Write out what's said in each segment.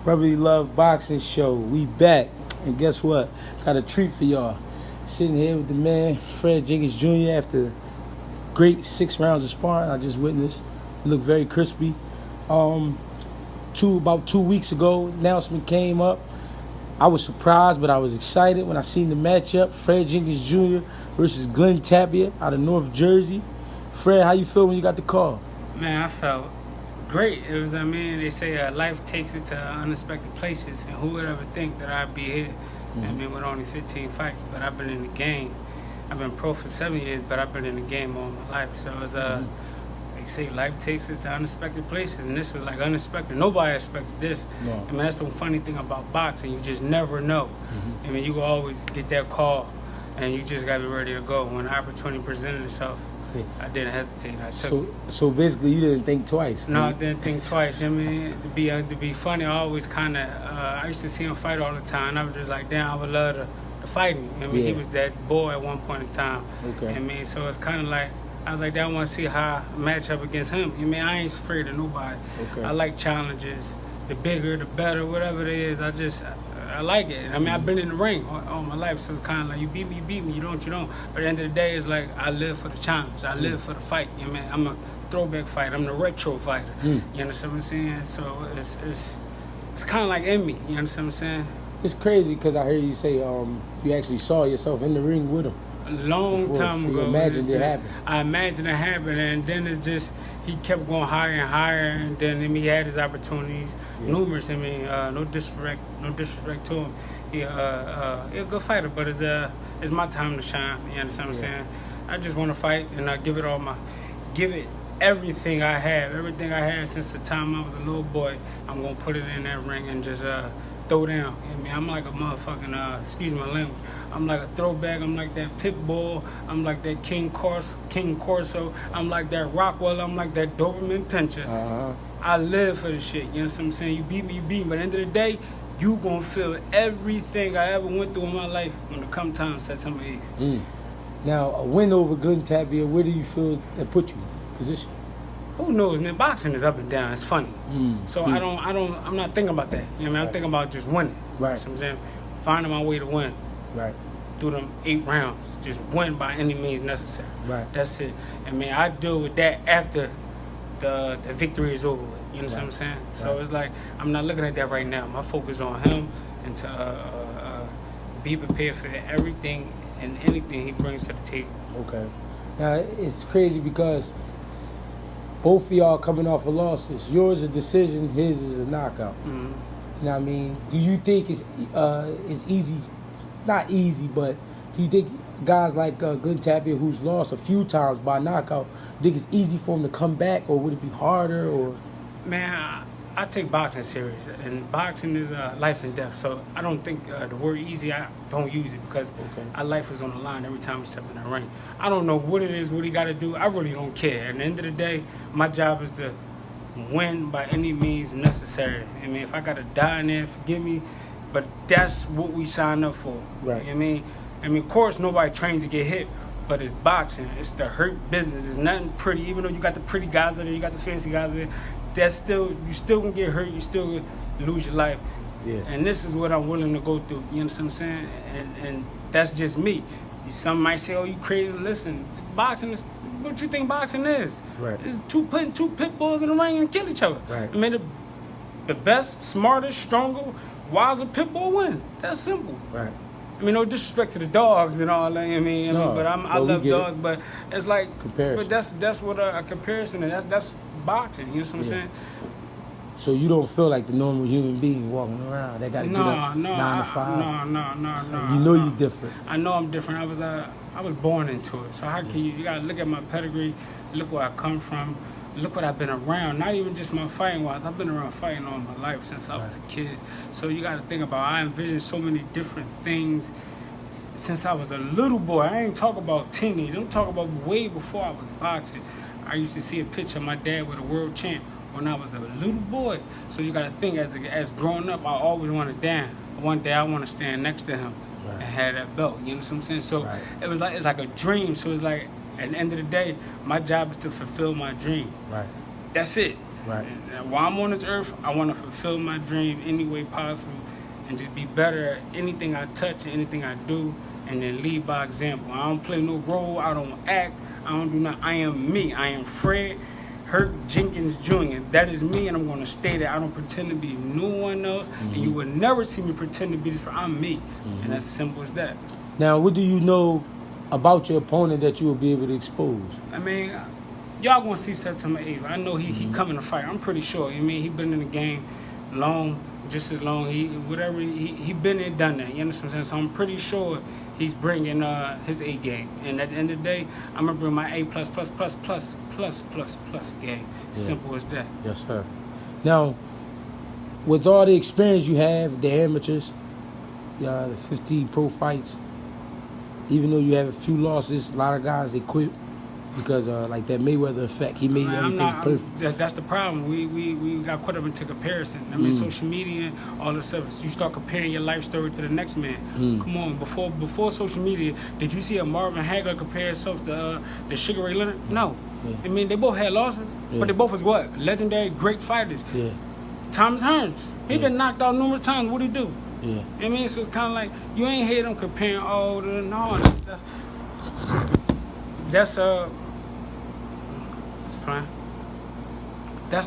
Brotherly Love Boxing Show. We back. And guess what? Got a treat for y'all. Sitting here with the man, Fred Jenkins Jr. after great 6 rounds of sparring I just witnessed. He looked very crispy. About 2 weeks ago, announcement came up. I was surprised, but I was excited when I seen the matchup. Fred Jenkins Jr. versus Glenn Tapia out of North Jersey. Fred, how you feel when you got the call? Man, I felt great. It was, they say life takes us to unexpected places, and who would ever think that I'd be here? With only 15 fights, but I've been in the game. I've been pro for 7 years, but I've been in the game all my life. So it's they say life takes us to unexpected places, and this was like unexpected. Nobody expected this. No. That's the funny thing about boxing. You just never know. You will always get that call, and you just got to be ready to go. When the opportunity presented itself, I didn't hesitate. I took it. So basically, you didn't think twice. No, I didn't think twice. To be funny, I always kind of. I used to see him fight all the time. I was just like, damn, I would love to fight him. He was that boy at one point in time. Okay. So it's kind of like I was like, I want to see how I match up against him. I ain't afraid of nobody. Okay. I like challenges. The bigger, the better, whatever it is. I like it. I've been in the ring all my life, so it's kind of like you beat me, you don't. But at the end of the day, it's like I live for the challenge. I live for the fight. I'm a throwback fighter. I'm the retro fighter. You understand what I'm saying? So it's kind of like in me. You understand what I'm saying? It's crazy because I hear you say you actually saw yourself in the ring with him. A long time ago. You imagined it happen. I imagined it happen, and then it's just he kept going higher and higher, and then he had his opportunities, numerous. No disrespect to him. He a good fighter, but it's my time to shine. You understand what I'm saying? I just want to fight, and I give it everything I have since the time I was a little boy. I'm gonna put it in that ring and just throw down. I'm like a motherfucking excuse my language. I'm like a throwback. I'm like that Pitbull. I'm like that King Corso. I'm like that Rockwell. I'm like that Doberman Pinscher. I live for this shit. You know what I'm saying? You beat me. But at the end of the day, you gonna feel everything I ever went through in my life when it come time September 8th. Now, a win over Glenn Tapia, where do you feel that put you in position? Who knows, man? Boxing is up and down. It's funny. So I'm not thinking about that. I'm thinking about just winning. Right. You know what I'm saying? Finding my way to win. Right. Through them 8 rounds. Just win by any means necessary. Right. That's it. I deal with that after the victory is over with. You understand what I'm saying? So it's like, I'm not looking at that right now. My focus on him and to be prepared for everything and anything he brings to the table. Okay. Now, it's crazy because both of y'all coming off of losses. Yours a decision, his is a knockout. You know what I mean? Do you think it's easy? Not easy, but do you think guys like Glenn Tapia, who's lost a few times by knockout, think it's easy for him to come back, or would it be harder? Or man, I take boxing serious, and boxing is life and death. So I don't think the word easy, I don't use it because our life is on the line every time we step in the ring. I don't know what it is, what he got to do. I really don't care. At the end of the day, my job is to win by any means necessary. If I got to die in there, forgive me, but that's what we signed up for. Right. You know what I mean? Of course, nobody trains to get hit, but it's boxing. It's the hurt business. It's nothing pretty. Even though you got the pretty guys in there, you got the fancy guys in there, you still gonna get hurt. You still gonna lose your life. Yeah. And this is what I'm willing to go through. You understand what I'm saying? And that's just me. Some might say, "Oh, you crazy?" Listen, boxing is what you think boxing is. Right. It's putting two pit bulls in the ring and kill each other. Right. The best, smartest, stronger, wiser pit bull win. That's simple. Right. No disrespect to the dogs and all that. But I love dogs. But it's like comparison. But that's what a comparison is. That's boxing. You know what I'm saying? So you don't feel like the normal human being walking around that got to get up 9 to 5? No. You know you're different. I know I'm different. I was born into it. So how can you got to look at my pedigree, look where I come from, look what I've been around. Not even just my fighting wise. I've been around fighting all my life since I was a kid. So you got to think about, I envisioned so many different things since I was a little boy. I ain't talking about teenage. I'm talking about way before I was boxing. I used to see a picture of my dad with a world champ when I was a little boy. So you got to think, as growing up, I always wanted down. One day I want to stand next to him and have that belt. You know what I'm saying? So it's like a dream. So it's like, at the end of the day, my job is to fulfill my dream. Right. That's it. Right. And while I'm on this earth, I want to fulfill my dream any way possible and just be better at anything I touch and anything I do, and then lead by example. I don't play no role. I don't act. I don't do nothing. I am me. I am Fred Jenkins Jr. That is me, and I'm going to stay there. I don't pretend to be no one else, and you will never see me pretend to be this. I'm me, and that's as simple as that. Now, what do you know about your opponent that you will be able to expose? I mean, y'all going to see Sept. I know he coming to fight. I'm pretty sure. I mean, he been in the game just as long. He been there, done that. You understand what I'm saying? So I'm pretty sure he's bringing his A game. And at the end of the day, I'm gonna bring my A plus game. Simple as that. Yes, sir. Now, with all the experience you have, the amateurs, the 50 pro fights, even though you have a few losses, a lot of guys they quit because like that Mayweather effect. He made everything perfect. That's the problem. We got caught up into comparison. I mean, social media, all this stuff. You start comparing your life story to the next man. Come on, before social media, did you see a Marvin Hagler compare himself to Sugar Ray Leonard? No. Yeah. I mean, they both had losses, but they both was what? Legendary, great fighters. Yeah. Thomas Hearns, he been knocked out numerous times. What'd he do? Yeah. I mean, so it's kind of like you ain't hear them comparing. Oh, no, that's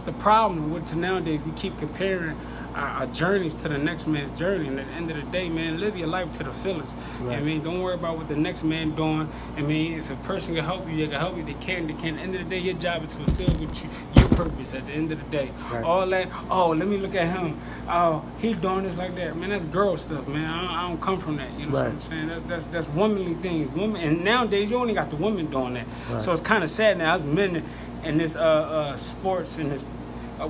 the problem with nowadays. We keep comparing our journeys to the next man's journey, and at the end of the day, man, live your life to the fullest. Right. I mean, don't worry about what the next man doing. I mean, if a person can help you, they can help you. They can. At the end of the day, your job is to fulfill your purpose. At the end of the day, all that. Oh, let me look at him. Oh, he doing this like that. Man, that's girl stuff, man. I don't come from that. You know what I'm saying? That's womanly things. Women, and nowadays you only got the women doing that. Right. So it's kind of sad now. Us men in this sports and this.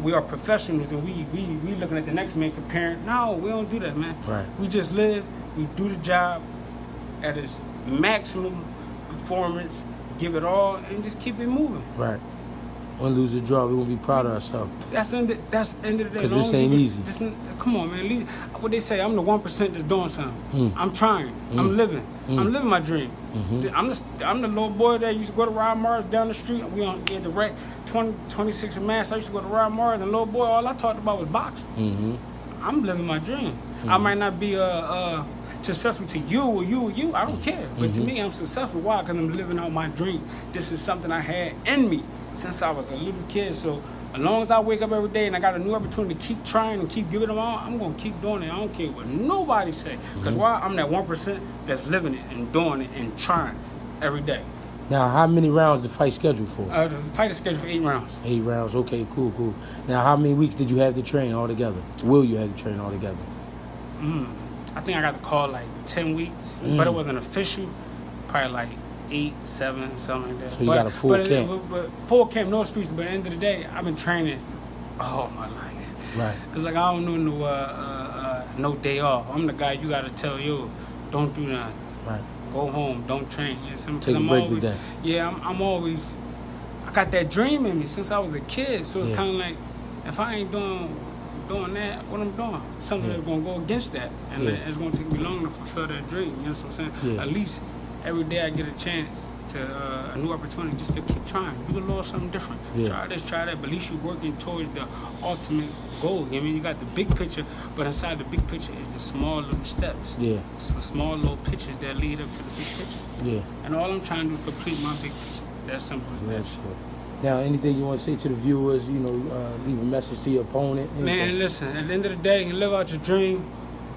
We are professionals, and we looking at the next man comparing. No, we don't do that, man. Right. We just live. We do the job at its maximum performance, give it all, and just keep it moving. Right. Win, lose, or draw, we won't be proud of ourselves. That's end of the day. Because this ain't easy. Come on, man. What they say, I'm the 1% that's doing something. I'm trying. I'm living. I'm living my dream. I'm the little boy that used to go to Rod Mars down the street. We had the rec 26 in Mass. I used to go to Rod Mars, and little boy, all I talked about was boxing. I'm living my dream. I might not be successful to you or you. I don't care. But to me, I'm successful. Why? Because I'm living out my dream. This is something I had in me since I was a little kid. So as long as I wake up every day and I got a new opportunity to keep trying and keep giving them all, I'm going to keep doing it. I don't care what nobody say. Because why? I'm that 1% that's living it and doing it and trying every day. Now, how many rounds the fight scheduled for? The fight is scheduled for 8 rounds. 8 rounds. Okay, cool. Now, how many weeks did you have to train altogether? Will you have to train altogether? I think I got the call like 10 weeks, but it wasn't official. Probably like 8, 7, something like that. So you got a full camp. But full camp, no excuses. But at the end of the day, I've been training all my life. Right. It's like I don't know no day off. I'm the guy you got to tell you, don't do nothing. Right. Go home, don't train. Take a break today. Yeah, I'm always. I got that dream in me since I was a kid. So it's kind of like, if I ain't doing that, what I'm doing, something that's gonna go against that, and it's gonna take me long to fulfill that dream. You know what I'm saying? Yeah. At least every day I get a chance to a new opportunity just to keep trying. Do a little something different. Yeah. Try this, try that. But at least you're working towards the ultimate goal. I mean, you got the big picture, but inside the big picture is the small little steps. Yeah. It's the small little pictures that lead up to the big picture. Yeah. And all I'm trying to do is complete my big picture. That's simple as that. Sure. Now, anything you want to say to the viewers, leave a message to your opponent? Anything? Man, listen, at the end of the day, live out your dream.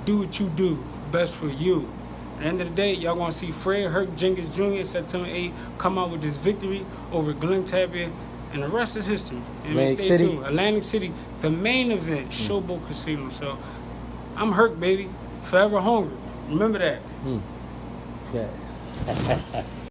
Do what you do. Best for you. At the end of the day, y'all going to see Fred Jenkins Jr. September 8 come out with this victory over Glenn Tapia, and the rest is history. And stay tuned. Atlantic City, the main event, Showboat Casino. So, I'm hurt, baby. Forever hungry. Remember that. Yeah.